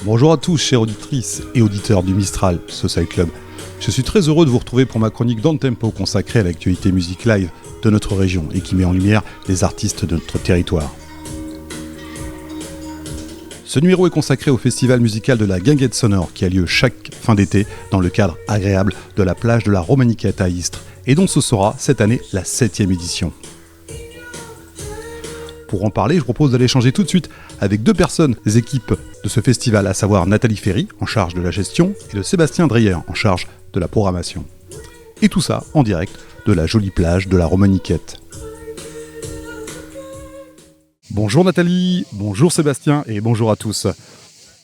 Bonjour à tous, chères auditrices et auditeurs du Mistral Social Club. Je suis très heureux de vous retrouver pour ma chronique Down Tempo consacrée à l'actualité musique live de notre région et qui met en lumière les artistes de notre territoire. Ce numéro est consacré au festival musical de la Guinguette Sonore qui a lieu chaque fin d'été dans le cadre agréable de la plage de la Romaniquette à Istres et dont ce sera cette année la 7e édition. Pour en parler, je propose d'aller échanger tout de suite avec deux personnes des équipes de ce festival, à savoir Nathalie Ferry, en charge de la gestion, et de Sébastien Dreyer, en charge de la programmation. Et tout ça en direct de la jolie plage de la Romaniquette. Bonjour Nathalie, bonjour Sébastien et bonjour à tous.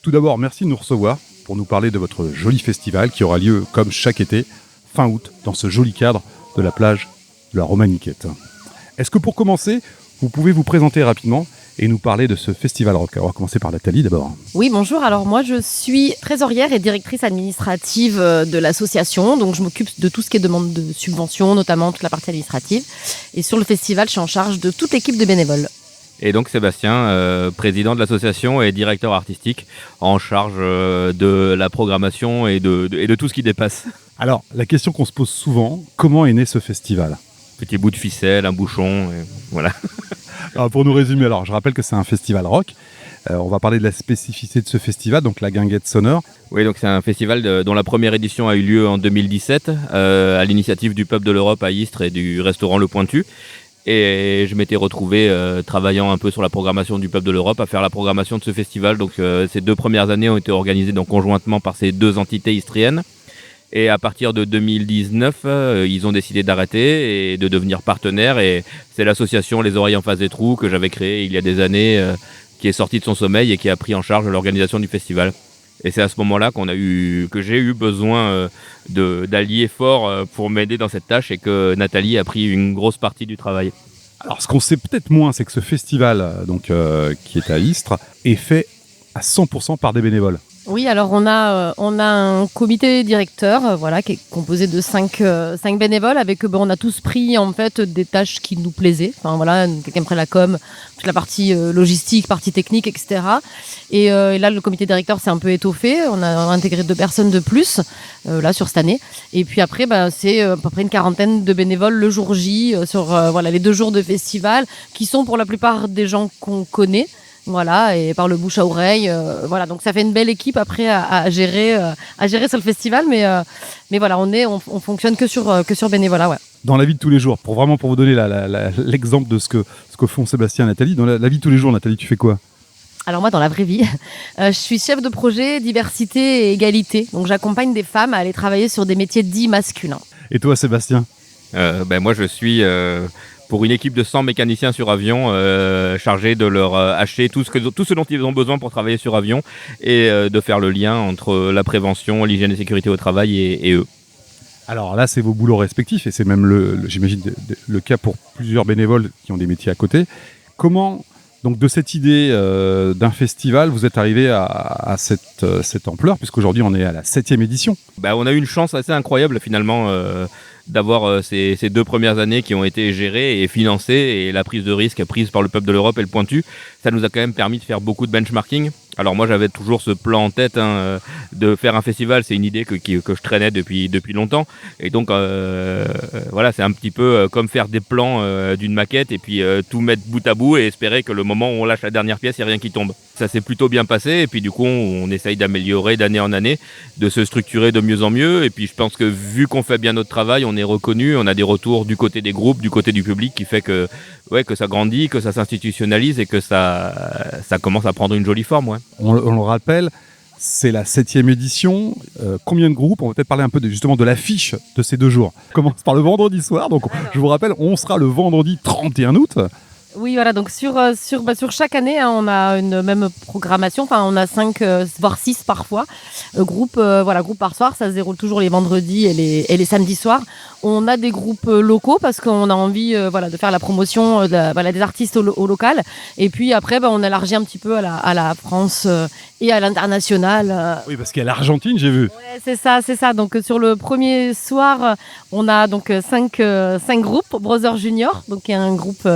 Tout d'abord, merci de nous recevoir pour nous parler de votre joli festival qui aura lieu, comme chaque été, fin août, dans ce joli cadre de la plage de la Romaniquette. Est-ce que pour commencer, vous pouvez vous présenter rapidement et nous parler de ce festival rock? On va commencer par Nathalie d'abord. Oui, bonjour. Alors moi, je suis trésorière et directrice administrative de l'association. Donc je m'occupe de tout ce qui est demande de subventions, notamment toute la partie administrative. Et sur le festival, je suis en charge de toute l'équipe de bénévoles. Et donc Sébastien, président de l'association et directeur artistique, en charge de la programmation et de tout ce qui dépasse. Alors, la question qu'on se pose souvent, comment est né ce festival? Petit bout de ficelle, un bouchon, et voilà. Alors, pour nous résumer, je rappelle que c'est un festival rock. On va parler de la spécificité de ce festival, donc la Guinguette Sonore. Oui, donc c'est un festival dont la première édition a eu lieu en 2017, à l'initiative du Peuple de l'Europe à Istres et du restaurant Le Pointu. Et je m'étais retrouvé travaillant un peu sur la programmation du Peuple de l'Europe, à faire la programmation de ce festival. Donc ces 2 premières années ont été organisées donc, conjointement par ces 2 entités istriennes. Et à partir de 2019, ils ont décidé d'arrêter et de devenir partenaires. Et c'est l'association Les Oreilles en face des trous que j'avais créée il y a des années, qui est sortie de son sommeil et qui a pris en charge l'organisation du festival. Et c'est à ce moment-là que j'ai eu besoin d'alliés forts pour m'aider dans cette tâche et que Nathalie a pris une grosse partie du travail. Alors, ce qu'on sait peut-être moins, c'est que ce festival, qui est à Istres, est fait à 100% par des bénévoles. Oui, alors on a un comité directeur, qui est composé de 5 bénévoles, avec on a tous pris en fait des tâches qui nous plaisaient. Enfin voilà, quelqu'un prend la com, toute la partie logistique, partie technique, etc. Et là, le comité directeur s'est un peu étoffé. On a intégré 2 personnes de plus là sur cette année. Et puis après, c'est à peu près une quarantaine de bénévoles le jour J sur les 2 jours de festival, qui sont pour la plupart des gens qu'on connaît. Voilà, et par le bouche à oreille, donc ça fait une belle équipe après à gérer sur le festival, mais voilà, on fonctionne que sur bénévolat, ouais. Dans la vie de tous les jours, pour vous donner l'exemple de ce que font Sébastien et Nathalie, dans la vie de tous les jours, Nathalie, tu fais quoi? Alors moi, dans la vraie vie, je suis chef de projet diversité et égalité, donc j'accompagne des femmes à aller travailler sur des métiers dits masculins. Et toi, Sébastien? Moi, je suis pour une équipe de 100 mécaniciens sur avion, chargé de leur acheter tout ce dont ils ont besoin pour travailler sur avion et de faire le lien entre la prévention, l'hygiène et sécurité au travail et eux. Alors là, c'est vos boulots respectifs et c'est même, j'imagine, le cas pour plusieurs bénévoles qui ont des métiers à côté. Comment, donc, de cette idée d'un festival, vous êtes arrivé à cette ampleur, puisqu'aujourd'hui, on est à la 7e édition? On a eu une chance assez incroyable, finalement, d'avoir ces 2 premières années qui ont été gérées et financées, et la prise de risque prise par le Peuple de l'Europe et le Pointu. Ça nous a quand même permis de faire beaucoup de benchmarking. Alors moi, j'avais toujours ce plan en tête de faire un festival. C'est une idée que je traînais depuis longtemps. Et donc, c'est un petit peu comme faire des plans d'une maquette et puis tout mettre bout à bout et espérer que le moment où on lâche la dernière pièce, il n'y a rien qui tombe. Ça s'est plutôt bien passé. Et puis du coup, on essaye d'améliorer d'année en année, de se structurer de mieux en mieux. Et puis je pense que vu qu'on fait bien notre travail, on est reconnu. On a des retours du côté des groupes, du côté du public qui fait que ça grandit, que ça s'institutionnalise et que ça commence à prendre une jolie forme. Ouais. On le rappelle, c'est la 7e édition. Combien de groupes? On va peut-être parler un peu justement de l'affiche de ces 2 jours. On commence par le vendredi soir. Donc, je vous rappelle, on sera le vendredi 31 août. Oui, voilà, donc sur chaque année, on a une même programmation. Enfin, on a 5, voire 6 parfois, groupes par soir. Ça se déroule toujours les vendredis et les samedis soirs. On a des groupes locaux parce qu'on a envie de faire la promotion des artistes au local. Et puis après, on élargit un petit peu à la France et à l'international. Oui, parce qu'il y a l'Argentine, j'ai vu. Ouais, c'est ça. Donc sur le premier soir, on a donc 5 groupes, Brother Junior, donc qui est un groupe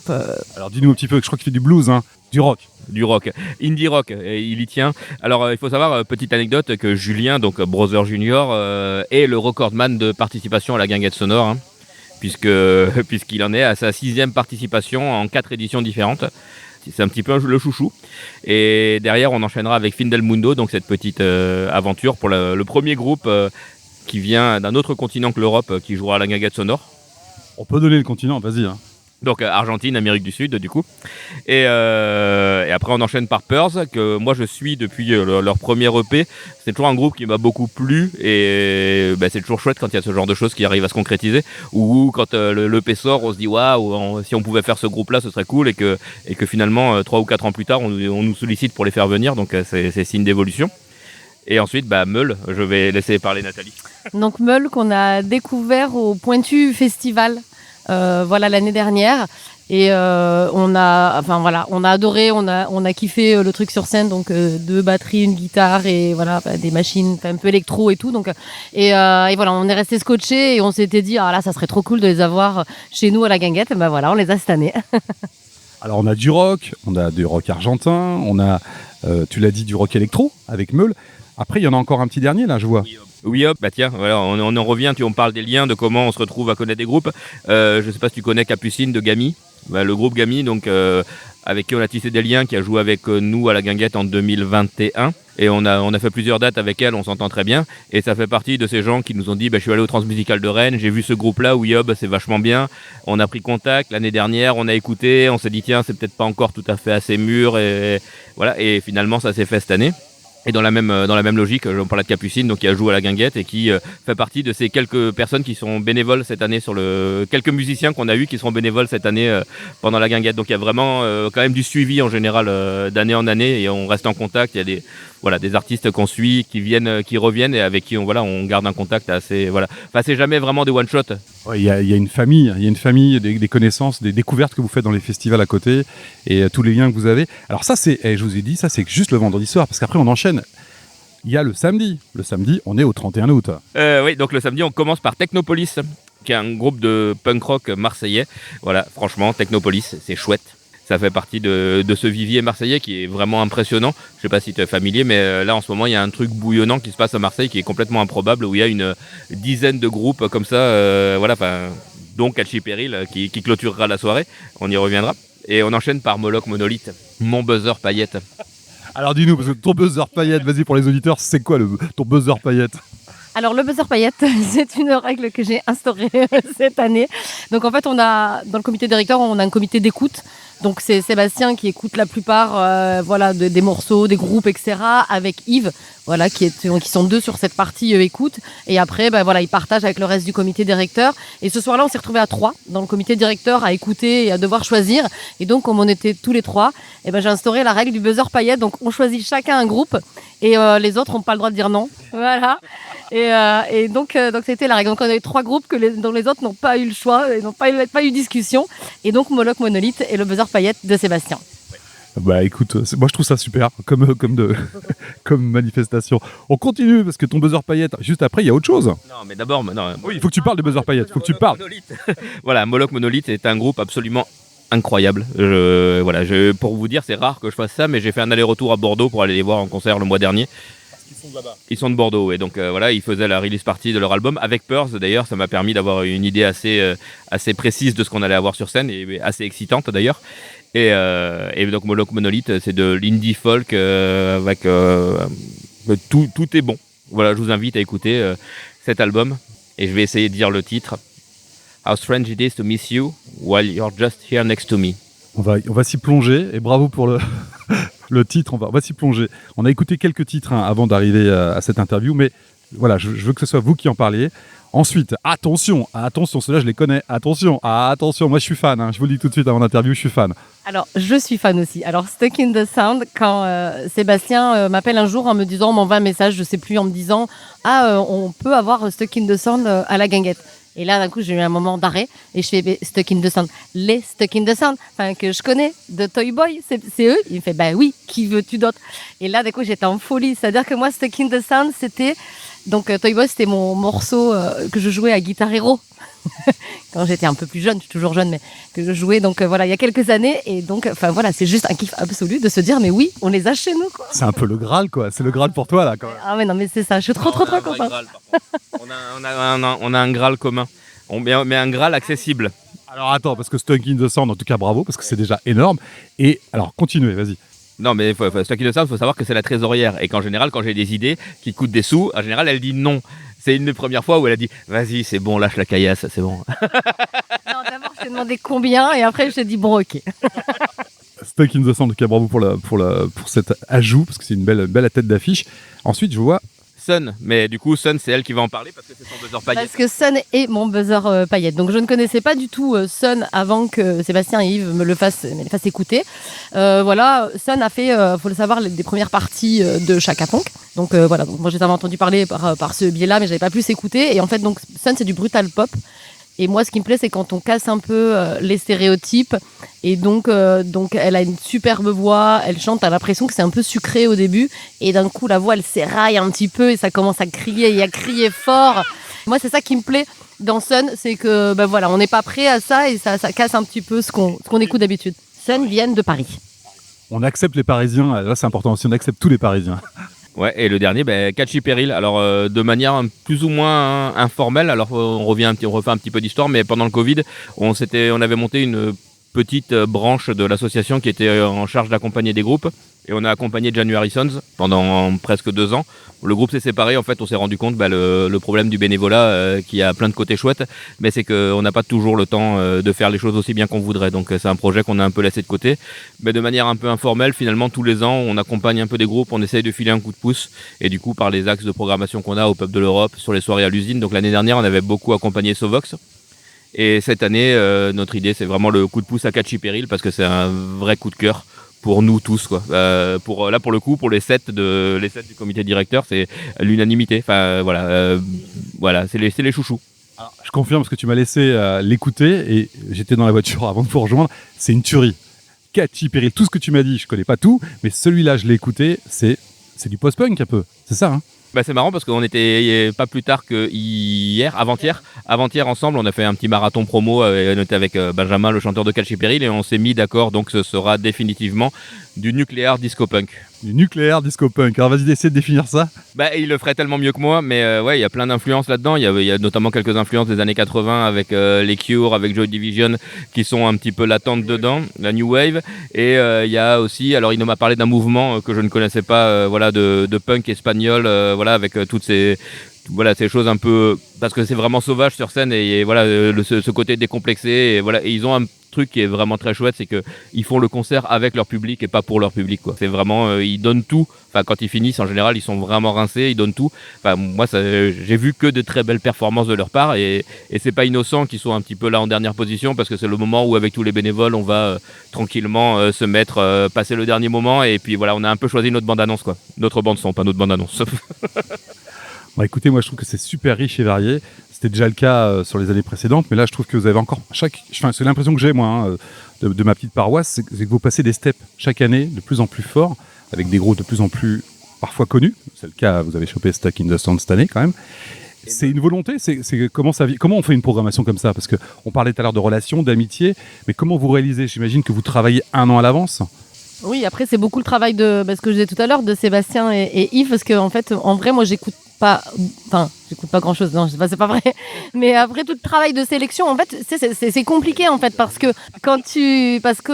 groupe. Alors dis-nous un petit peu, je crois qu'il fait du blues, hein, du rock. Du rock, indie rock, et il y tient. Alors il faut savoir, petite anecdote, que Julien, donc Brother Junior, est le recordman de participation à la guinguette sonore, hein, puisqu'il en est à sa 6e participation en 4 éditions différentes. C'est un petit peu le chouchou. Et derrière, on enchaînera avec Findelmundo, donc cette petite aventure pour le premier groupe qui vient d'un autre continent que l'Europe, qui jouera à la guinguette sonore. On peut donner le continent, vas-y. Hein. Donc Argentine, Amérique du Sud, du coup. Et après, on enchaîne par Pearls, que moi je suis depuis leur premier EP. C'est toujours un groupe qui m'a beaucoup plu. Et c'est toujours chouette quand il y a ce genre de choses qui arrivent à se concrétiser. Ou quand l'EP sort, on se dit waouh, si on pouvait faire ce groupe-là, ce serait cool. Et que finalement, 3 ou 4 ans plus tard, on nous sollicite pour les faire venir. Donc c'est signe d'évolution. Et ensuite, Meul, je vais laisser parler Nathalie. Donc Meul qu'on a découvert au Pointu Festival. L'année dernière et on a adoré, on a kiffé le truc sur scène, donc 2 batteries, une guitare et des machines un peu électro et tout, donc et voilà, on est resté scotché et on s'était dit là ça serait trop cool de les avoir chez nous à la guinguette. Et on les a cette année. Alors on a du rock argentin, on a tu l'as dit, du rock électro avec Meul. Après il y en a encore un petit dernier là, je vois. Oui, hop, tiens, voilà, on en revient, on parle des liens, de comment on se retrouve à connaître des groupes. Je sais pas si tu connais Capucine de Gami, le groupe Gami, donc avec qui on a tissé des liens, qui a joué avec nous à la guinguette en 2021. Et on a fait plusieurs dates avec elle, on s'entend très bien. Et ça fait partie de ces gens qui nous ont dit, je suis allé au Transmusical de Rennes, j'ai vu ce groupe-là, oui, hop, c'est vachement bien. On a pris contact l'année dernière, on a écouté, on s'est dit, tiens, c'est peut-être pas encore tout à fait assez mûr. Et voilà, et finalement, ça s'est fait cette année. Et dans la même logique, on parlait de Capucine, donc qui a joué à la guinguette et qui fait partie de ces quelques personnes qui sont bénévoles cette année quelques musiciens qu'on a eu qui seront bénévoles cette année pendant la guinguette. Donc il y a vraiment quand même du suivi en général d'année en année et on reste en contact. Il y a des artistes qu'on suit, qui reviennent et avec qui on garde un contact assez, voilà. Enfin, c'est jamais vraiment des one shot. Ouais, il y a une famille, des connaissances, des découvertes que vous faites dans les festivals à côté et tous les liens que vous avez. Alors ça je vous ai dit, ça c'est juste le vendredi soir parce qu'après on enchaîne. Il y a le samedi. Le samedi, on est au 31 août. Oui, donc le samedi, on commence par Technopolis, qui est un groupe de punk rock marseillais. Voilà, franchement, Technopolis, c'est chouette. Ça fait partie de ce vivier marseillais qui est vraiment impressionnant. Je sais pas si tu es familier, mais là, en ce moment, il y a un truc bouillonnant qui se passe à Marseille qui est complètement improbable, où il y a une dizaine de groupes comme ça, donc Alchi Péril qui clôturera la soirée. On y reviendra. Et on enchaîne par Moloch Monolith, Mon Buzzer Paillette. Alors dis-nous, parce que ton buzzer paillette, vas-y pour les auditeurs, c'est quoi ton buzzer paillette ? Alors le buzzer paillette, c'est une règle que j'ai instaurée cette année. Donc en fait, dans le comité directeur, on a un comité d'écoute. Donc c'est Sébastien qui écoute la plupart des morceaux, des groupes, etc. avec Yves, qui sont 2 sur cette partie écoute. Et après, ils partagent avec le reste du comité directeur. Et ce soir-là, on s'est retrouvés à 3 dans le comité directeur à écouter et à devoir choisir. Et donc, comme on était tous les 3, j'ai instauré la règle du buzzer paillette. Donc on choisit chacun un groupe et les autres n'ont pas le droit de dire non. Voilà. Et donc c'était la règle. Donc on a eu 3 groupes dont les autres n'ont pas eu le choix, et n'ont pas eu discussion. Et donc Moloch Monolith et le buzzer paillette de Sébastien. Écoute, moi je trouve ça super comme manifestation. On continue parce que ton buzzer paillette, juste après il y a autre chose. Non, mais d'abord, oui, il faut que tu parles de buzzer paillette, faut que tu parles. Voilà, Moloch Monolith est un groupe absolument incroyable. Pour vous dire, c'est rare que je fasse ça, mais j'ai fait un aller-retour à Bordeaux pour aller les voir en concert le mois dernier. Ils sont de là-bas. Ils sont de Bordeaux, et donc ils faisaient la release party de leur album avec Pearls. D'ailleurs, ça m'a permis d'avoir une idée assez précise de ce qu'on allait avoir sur scène et assez excitante d'ailleurs. Et donc Moloch Monolith, c'est de l'indie folk avec tout est bon. Voilà, je vous invite à écouter cet album et je vais essayer de dire le titre. How strange it is to miss you while you're just here next to me. On va s'y plonger et bravo pour le titre. On va s'y plonger. On a écouté quelques titres avant d'arriver à cette interview, mais voilà, je veux que ce soit vous qui en parliez. Ensuite, attention, ceux-là je les connais. Attention, moi je suis fan. Je vous le dis tout de suite avant l'interview, je suis fan. Alors, je suis fan aussi. Alors, Stuck in the Sound, quand Sébastien m'appelle un jour en me disant, on m'envoie un message, je sais plus, en me disant, on peut avoir Stuck in the Sound à la guinguette. Et là, d'un coup, j'ai eu un moment d'arrêt et je fais Stuck in the Sound. Les Stuck in the Sound, que je connais, de Toy Boy, c'est eux. Il me fait, oui, qui veux-tu d'autre? Et là, d'un coup, j'étais en folie. C'est-à-dire que moi, Stuck in the Sound, c'était Donc Toy Boy, c'était mon morceau que je jouais à Guitar Hero quand j'étais un peu plus jeune, je suis toujours jeune, mais que je jouais donc voilà il y a quelques années. Et donc enfin voilà, c'est juste un kiff absolu de se dire mais oui, on les a chez nous quoi. C'est un peu le Graal, quoi. C'est le Graal pour toi, là, quand même. Ah mais non mais c'est ça, je suis trop contente. On a un Graal commun. Mais un Graal accessible. Alors attends, parce que Stuck in the Sand, en tout cas, bravo, parce que c'est déjà énorme. Et alors, continuez, vas-y. Non, mais Stuck in the Sound, il faut savoir que c'est la trésorière. Et qu'en général, quand j'ai des idées qui coûtent des sous, en général, elle dit non. C'est une des premières fois où elle a dit vas-y, c'est bon, lâche la caillasse, c'est bon. Non, d'abord, je t'ai demandé combien et après, je t'ai dit bon, ok. Stuck in the Sand, en tout cas, bravo pour cet ajout, parce que c'est une belle tête d'affiche. Ensuite, je vois. Sun, mais du coup, Sun, c'est elle qui va en parler parce que c'est son buzzer paillette. Parce que Sun est mon buzzer paillette. Donc, je ne connaissais pas du tout Sun avant que Sébastien et Yves me le fassent écouter. Voilà, Sun a fait, faut le savoir, des premières parties de Chaka Ponk. Donc, voilà. Donc, moi, j'avais entendu parler par ce biais-là, mais j'avais pas plus écouté. Et en fait, donc, Sun, c'est du brutal pop. Et moi, ce qui me plaît, c'est quand on casse un peu les stéréotypes. Et donc, elle a une superbe voix. Elle chante, t'as l'impression que c'est un peu sucré au début. Et d'un coup, la voix, elle s'éraille un petit peu et ça commence à crier. Il y a crier fort. Moi, c'est ça qui me plaît dans Sun, c'est que, ben voilà, on n'est pas prêt à ça et ça casse un petit peu ce qu'on écoute d'habitude. Sun viennent de Paris. On accepte les Parisiens. Là, c'est important aussi. On accepte tous les Parisiens. Ouais, et le dernier, Catchy Peril. Alors, de manière plus ou moins informelle. Alors, on refait un petit peu d'histoire, mais pendant le Covid, on avait monté une petite branche de l'association qui était en charge d'accompagner des groupes. Et on a accompagné January Sons pendant presque 2 ans. Le groupe s'est séparé, en fait, on s'est rendu compte le problème du bénévolat qui a plein de côtés chouettes, mais c'est qu'on n'a pas toujours le temps de faire les choses aussi bien qu'on voudrait. Donc c'est un projet qu'on a un peu laissé de côté. Mais de manière un peu informelle, finalement, tous les ans, on accompagne un peu des groupes, on essaye de filer un coup de pouce. Et du coup, par les axes de programmation qu'on a au Pub de l'Europe, sur les soirées à l'usine. Donc l'année dernière, on avait beaucoup accompagné Sovox. Et cette année, notre idée, c'est vraiment le coup de pouce à Catchy Peril parce que c'est un vrai coup de cœur pour nous tous, quoi. Pour le coup, pour les 7 du comité directeur, c'est l'unanimité. Enfin voilà, c'est les chouchous. Alors, je confirme parce que tu m'as laissé l'écouter et j'étais dans la voiture avant de vous rejoindre. C'est une tuerie. Catchy Peril, tout ce que tu m'as dit, je connais pas tout, mais celui-là, je l'ai écouté. C'est du post-punk un peu. C'est ça, hein? C'est marrant parce qu'on était pas plus tard que avant-hier ensemble, on a fait un petit marathon promo, on était avec Benjamin, le chanteur de Catchy Peril, et on s'est mis d'accord, donc ce sera définitivement du nucléaire disco punk. Du nucléaire disco punk. Alors vas-y, essaie de définir ça. Il le ferait tellement mieux que moi, mais ouais, il y a plein d'influences là-dedans. Il y a notamment quelques influences des années 80 avec les Cure, avec Joy Division, qui sont un petit peu latentes dedans, la New Wave. Et il y a aussi, alors il m'a parlé d'un mouvement que je ne connaissais pas, de punk espagnol, avec toutes ces choses un peu, parce que c'est vraiment sauvage sur scène et voilà ce côté décomplexé et voilà, et ils ont un truc qui est vraiment très chouette, c'est que ils font le concert avec leur public et pas pour leur public, quoi. C'est vraiment ils donnent tout. Enfin, quand ils finissent, en général, ils sont vraiment rincés, ils donnent tout. Enfin, moi, j'ai vu que de très belles performances de leur part et c'est pas innocent qu'ils soient un petit peu là en dernière position parce que c'est le moment où avec tous les bénévoles, on va tranquillement se mettre, passer le dernier moment et puis voilà, on a un peu choisi notre bande-annonce, quoi. Notre bande-son, pas notre bande-annonce. Écoutez, moi je trouve que c'est super riche et varié. C'était déjà le cas sur les années précédentes, mais là je trouve que vous avez encore c'est l'impression que j'ai moi de ma petite paroisse, c'est que vous passez des steps chaque année de plus en plus forts, avec des groupes de plus en plus parfois connus. C'est le cas, vous avez chopé Stuck in the Sand cette année quand même. C'est une volonté, c'est comment on fait une programmation comme ça, parce que on parlait tout à l'heure de relations, d'amitié, mais comment vous réalisez? J'imagine que vous travaillez 1 an à l'avance. Oui, après c'est beaucoup le travail de ce que je disais tout à l'heure de Sébastien et Yves, parce que en fait, en vrai, moi j'écoute pas grand chose, non, c'est pas vrai, mais après tout le travail de sélection, en fait c'est compliqué en fait, parce que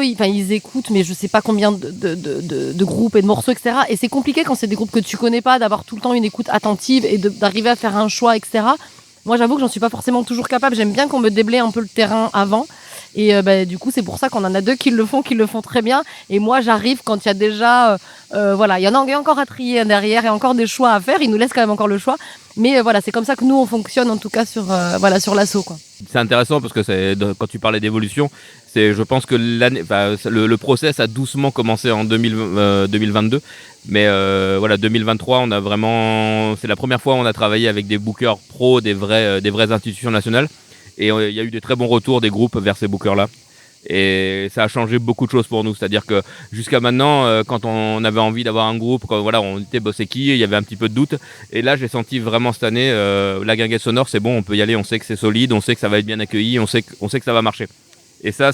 ils écoutent, mais je sais pas combien de groupes et de morceaux, etc., et c'est compliqué quand c'est des groupes que tu connais pas, d'avoir tout le temps une écoute attentive et d'arriver à faire un choix, etc. Moi j'avoue que j'en suis pas forcément toujours capable, j'aime bien qu'on me déblaye un peu le terrain avant. Et du coup, c'est pour ça qu'on en a 2 qui le font très bien. Et moi, j'arrive quand il y a déjà, il y en a encore à trier derrière et encore des choix à faire. Ils nous laissent quand même encore le choix. Mais voilà, c'est comme ça que nous on fonctionne en tout cas sur l'assaut, quoi. C'est intéressant parce que quand tu parlais d'évolution, je pense que le process a doucement commencé en 2022. Mais 2023, c'est la première fois où on a travaillé avec des bookers pros, des vraies institutions nationales. Et il y a eu des très bons retours des groupes vers ces bookers-là. Et ça a changé beaucoup de choses pour nous. C'est-à-dire que jusqu'à maintenant, quand on avait envie d'avoir un groupe, quand voilà, on était bossé qui, il y avait un petit peu de doute. Et là, j'ai senti vraiment cette année, la guinguette sonore, c'est bon, on peut y aller, on sait que c'est solide, on sait que ça va être bien accueilli, on sait que ça va marcher. Et ça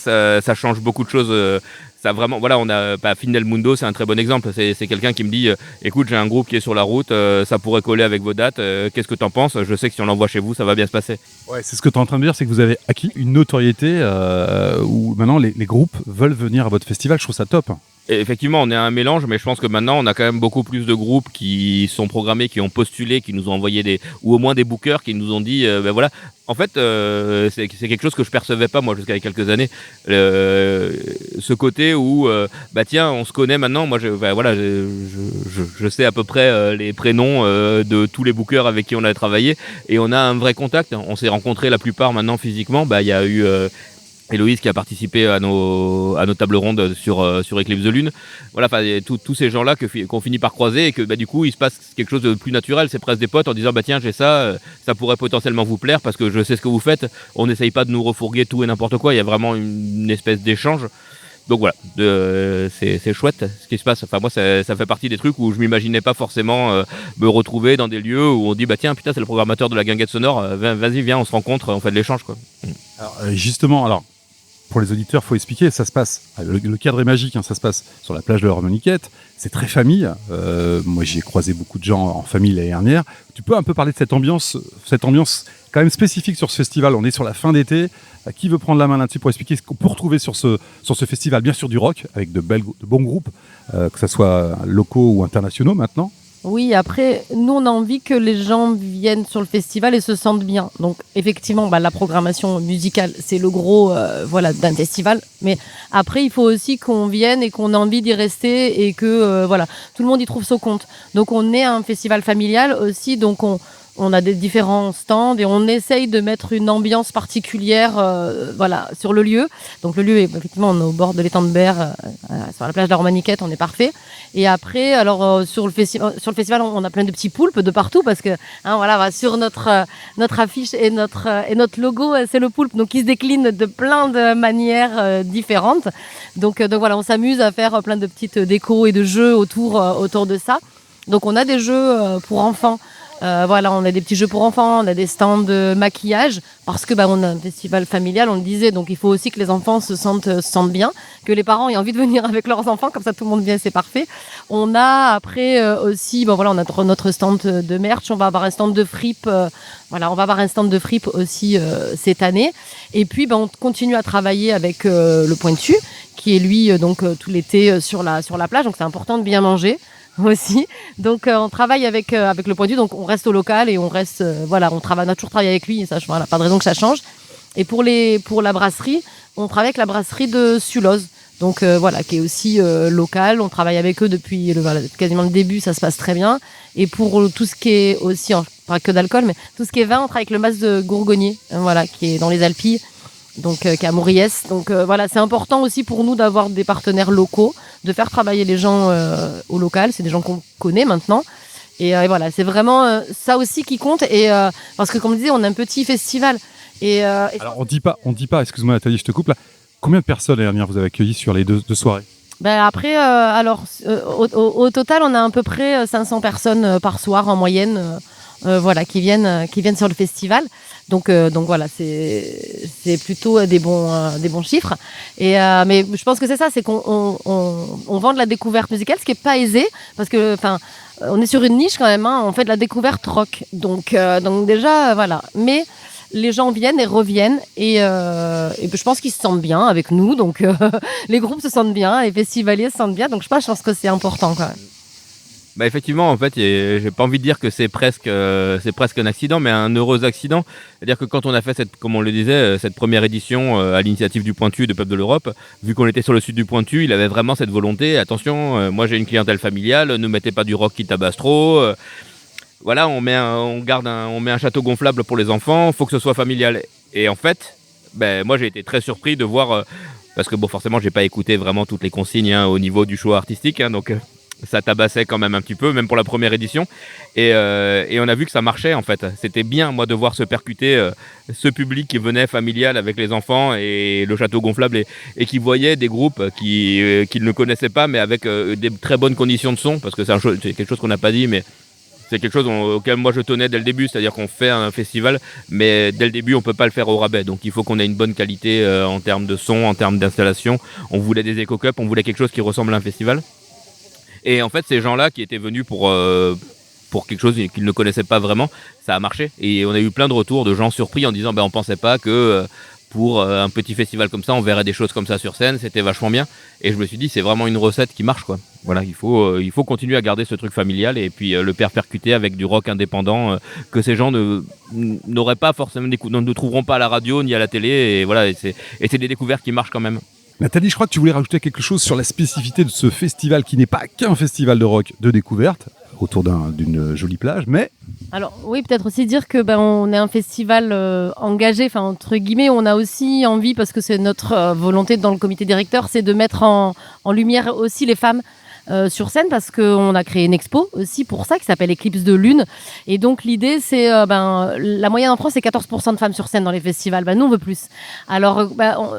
change beaucoup de choses. Ça vraiment, voilà, on a Fin del Mundo, c'est un très bon exemple. C'est quelqu'un qui me dit, écoute, j'ai un groupe qui est sur la route, ça pourrait coller avec vos dates. Qu'est-ce que t'en penses ? Je sais que si on l'envoie chez vous, ça va bien se passer. Ouais, c'est ce que tu es en train de dire, c'est que vous avez acquis une notoriété où maintenant les groupes veulent venir à votre festival. Je trouve ça top. Et effectivement, on est un mélange, mais je pense que maintenant, on a quand même beaucoup plus de groupes qui sont programmés, qui ont postulé, qui nous ont envoyé ou au moins des bookers qui nous ont dit, ben voilà. En fait, c'est quelque chose que je percevais pas moi jusqu'à il y a quelques années. Ce côté où, bah tiens, on se connaît maintenant. Moi, je sais à peu près les prénoms de tous les bookers avec qui on a travaillé, et on a un vrai contact. On s'est rencontrés la plupart maintenant physiquement. Bah, il y a eu Héloïse qui a participé à nos tables rondes sur Eclipse de Lune. Voilà, tous ces gens-là qu'on finit par croiser, et que bah, du coup il se passe quelque chose de plus naturel. C'est presque des potes en disant bah tiens, j'ai ça pourrait potentiellement vous plaire parce que je sais ce que vous faites. On n'essaye pas de nous refourguer tout et n'importe quoi. Il y a vraiment une espèce d'échange. Donc voilà, c'est chouette ce qui se passe. Enfin moi ça fait partie des trucs où je m'imaginais pas forcément me retrouver dans des lieux où on dit bah tiens putain c'est le programmateur de la guinguette sonore, vas-y viens on se rencontre, on fait de l'échange quoi. Alors, justement, pour les auditeurs, il faut expliquer, ça se passe, le cadre est magique, hein, ça se passe sur la plage de l'Harmoniquette, c'est très famille, moi j'ai croisé beaucoup de gens en famille l'année dernière. Tu peux un peu parler de cette ambiance quand même spécifique sur ce festival, on est sur la fin d'été, qui veut prendre la main là-dessus pour expliquer ce qu'on peut retrouver sur ce festival, bien sûr du rock, avec de bons groupes, que ce soit locaux ou internationaux maintenant. Oui, après, nous, on a envie que les gens viennent sur le festival et se sentent bien. Donc, effectivement, la programmation musicale, c'est le gros d'un festival. Mais après, il faut aussi qu'on vienne et qu'on ait envie d'y rester et que tout le monde y trouve son compte. Donc, on est un festival familial aussi. Donc, on a des différents stands et on essaye de mettre une ambiance particulière sur le lieu. Donc le lieu est effectivement on est au bord de l'étang de Berre, sur la plage de la Romaniquette, on est parfait. Et après, alors sur le festival, on a plein de petits poulpes de partout parce que sur notre affiche et notre logo, c'est le poulpe, donc il se décline de plein de manières différentes. Donc voilà, on s'amuse à faire plein de petites décos et de jeux autour de ça. Donc on a des jeux pour enfants. On a des petits jeux pour enfants, on a des stands de maquillage parce que on a un festival familial, on le disait, donc il faut aussi que les enfants se sentent bien, que les parents aient envie de venir avec leurs enfants, comme ça tout le monde vient, c'est parfait. On a après aussi, on a notre stand de merch, on va avoir un stand de fripe, aussi cette année. Et puis on continue à travailler avec le Pointu, qui est lui tout l'été sur la plage, donc c'est important de bien manger aussi. Donc on travaille avec le Pointu, donc on reste au local et on reste on a toujours travaillé avec lui et ça pas de raison que ça change. Et pour la brasserie, on travaille avec la brasserie de Sulloz. Donc qui est aussi locale, on travaille avec eux depuis quasiment le début, ça se passe très bien. Et pour tout ce qui est aussi pas que d'alcool, mais tout ce qui est vin, on travaille avec le Mas de Gourgognier, qui est dans les Alpilles. Donc qui est à Mauriès. Donc c'est important aussi pour nous d'avoir des partenaires locaux, de faire travailler les gens au local. C'est des gens qu'on connaît maintenant. Et c'est vraiment ça aussi qui compte. Et parce que comme je disais, on a un petit festival. Alors on dit pas. Excuse-moi Nathalie, je te coupe là. Combien de personnes l'année dernière vous avez accueilli sur les deux soirées ? Après, au total, on a à peu près 500 personnes par soir en moyenne. Qui viennent sur le festival. Donc c'est plutôt des bons chiffres. Mais je pense que c'est ça, c'est qu'on vend de la découverte musicale, ce qui est pas aisé parce que on est sur une niche quand même. On fait de la découverte rock. Donc déjà Mais les gens viennent et reviennent et je pense qu'ils se sentent bien avec nous. Donc les groupes se sentent bien, les festivaliers se sentent bien. Donc je pense que c'est important quand même. Bah effectivement, en fait, j'ai pas envie de dire que c'est presque un accident, mais un heureux accident. C'est-à-dire que quand on a fait comme on le disait, cette première édition à l'initiative du Pointu et de Peuple de l'Europe, vu qu'on était sur le sud du Pointu, il avait vraiment cette volonté. Attention, moi j'ai une clientèle familiale, ne mettez pas du rock qui tabasse trop. On met un château gonflable pour les enfants, faut que ce soit familial. Et en fait, moi j'ai été très surpris de voir, parce que forcément j'ai pas écouté vraiment toutes les consignes au niveau du choix artistique, donc. ça tabassait quand même un petit peu, même pour la première édition. Et on a vu que ça marchait en fait. C'était bien, moi, de voir se percuter ce public qui venait familial avec les enfants et le château gonflable et qui voyait des groupes qu'ils ne connaissaient pas, mais avec des très bonnes conditions de son, parce que c'est quelque chose qu'on n'a pas dit, mais c'est quelque chose auquel moi je tenais dès le début, c'est-à-dire qu'on fait un festival, mais dès le début on peut pas le faire au rabais, donc il faut qu'on ait une bonne qualité en termes de son, en termes d'installation. On voulait des éco-cups, on voulait quelque chose qui ressemble à un festival. Et en fait, ces gens-là qui étaient venus pour quelque chose qu'ils ne connaissaient pas vraiment, ça a marché. Et on a eu plein de retours de gens surpris en disant on pensait pas que pour un petit festival comme ça, on verrait des choses comme ça sur scène, c'était vachement bien. Et je me suis dit, c'est vraiment une recette qui marche, quoi. Voilà, il faut continuer à garder ce truc familial et puis le faire percuter avec du rock indépendant que ces gens n'auraient pas forcément ne trouveront pas à la radio ni à la télé. Et voilà, et c'est des découvertes qui marchent quand même. Nathalie, je crois que tu voulais rajouter quelque chose sur la spécificité de ce festival qui n'est pas qu'un festival de rock de découverte autour d'une jolie plage, mais... Alors oui, peut-être aussi dire que on est un festival engagé, entre guillemets, on a aussi envie, parce que c'est notre volonté dans le comité directeur, c'est de mettre en lumière aussi les femmes sur scène, parce qu'on a créé une expo aussi pour ça qui s'appelle Éclipse de Lune, et donc l'idée c'est la moyenne en France c'est 14% de femmes sur scène dans les festivals. Nous on veut plus. Alors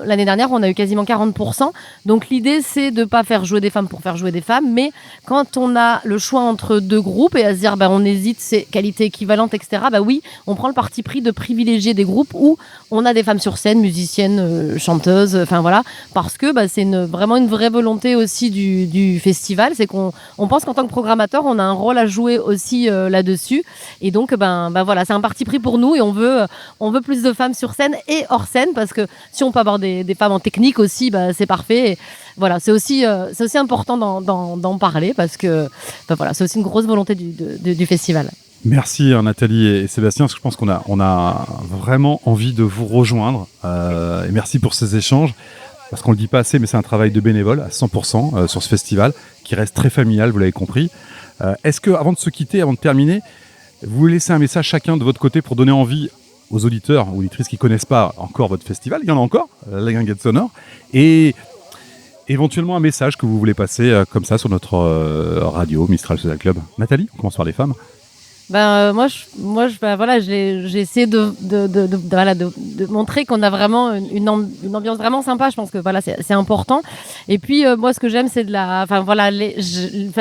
l'année dernière on a eu quasiment 40%, donc l'idée c'est de pas faire jouer des femmes pour faire jouer des femmes, mais quand on a le choix entre deux groupes et à se dire on hésite, c'est qualité équivalente, etc., oui, on prend le parti pris de privilégier des groupes où on a des femmes sur scène, musiciennes, chanteuses, voilà, parce que c'est vraiment une vraie volonté aussi du festival. C'est qu'on pense qu'en tant que programmateur, on a un rôle à jouer aussi là-dessus. Et donc, voilà, c'est un parti pris pour nous et on veut plus de femmes sur scène et hors scène, parce que si on peut avoir des femmes en technique aussi, c'est parfait. Et voilà, c'est aussi important d'en parler, parce que voilà, c'est aussi une grosse volonté du festival. Merci Nathalie et Sébastien, parce que je pense qu'on a vraiment envie de vous rejoindre. Et merci pour ces échanges. Parce qu'on ne le dit pas assez, mais c'est un travail de bénévole à 100% sur ce festival, qui reste très familial, vous l'avez compris. Est-ce que, avant de se quitter, avant de terminer, vous voulez laisser un message chacun de votre côté pour donner envie aux auditeurs ou auditrices qui ne connaissent pas encore votre festival, il y en a encore, la Guinguette Sonore, et éventuellement un message que vous voulez passer comme ça sur notre radio, Mistral Social Club. Nathalie, on commence par les femmes. Moi, j'ai essayé de montrer qu'on a vraiment une ambiance vraiment sympa. Je pense que voilà, c'est important. Et puis moi, ce que j'aime, c'est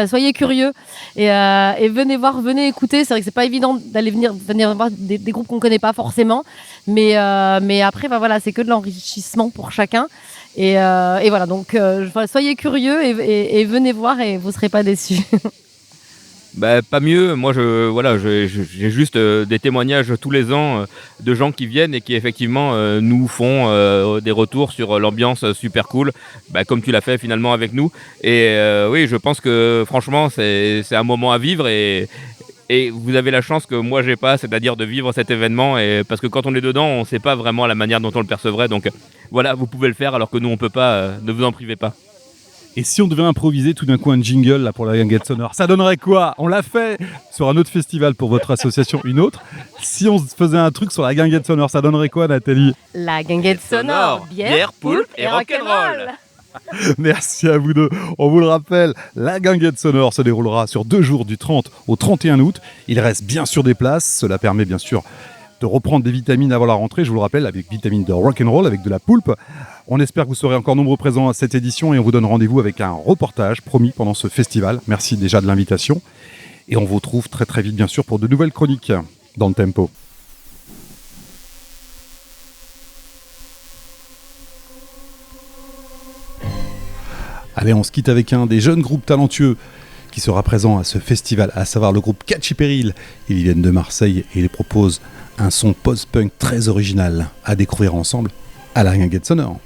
soyez curieux et venez voir, venez écouter. C'est vrai que c'est pas évident d'aller venir voir des groupes qu'on connaît pas forcément, mais après, c'est que de l'enrichissement pour chacun. Et voilà, donc soyez curieux et venez voir et vous serez pas déçus. Pas mieux. Moi, j'ai juste des témoignages tous les ans de gens qui viennent et qui effectivement nous font des retours sur l'ambiance super cool, comme tu l'as fait finalement avec nous. Et oui, je pense que franchement, c'est un moment à vivre et vous avez la chance que moi j'ai pas, c'est-à-dire de vivre cet événement, et parce que quand on est dedans, on sait pas vraiment la manière dont on le percevrait. Donc voilà, vous pouvez le faire alors que nous on peut pas. Ne vous en privez pas. Et si on devait improviser tout d'un coup un jingle là, pour la Guinguette Sonore, ça donnerait quoi ? On l'a fait sur un autre festival pour votre association, une autre. Si on faisait un truc sur la Guinguette Sonore, ça donnerait quoi, Nathalie ? La Guinguette Sonore, bière, poulpe et rock'n'roll. Merci à vous deux. On vous le rappelle, la Guinguette Sonore se déroulera sur 2 jours, du 30 au 31 août. Il reste bien sûr des places. Cela permet bien sûr de reprendre des vitamines avant la rentrée, je vous le rappelle, avec vitamines de rock'n'roll, avec de la poulpe. On espère que vous serez encore nombreux présents à cette édition et on vous donne rendez-vous avec un reportage promis pendant ce festival. Merci déjà de l'invitation. Et on vous retrouve très très vite, bien sûr, pour de nouvelles chroniques dans le tempo. Allez, on se quitte avec un des jeunes groupes talentueux qui sera présent à ce festival, à savoir le groupe Catchy Peril. Ils viennent de Marseille et ils proposent un son post-punk très original à découvrir ensemble à la Guinguette Sonore.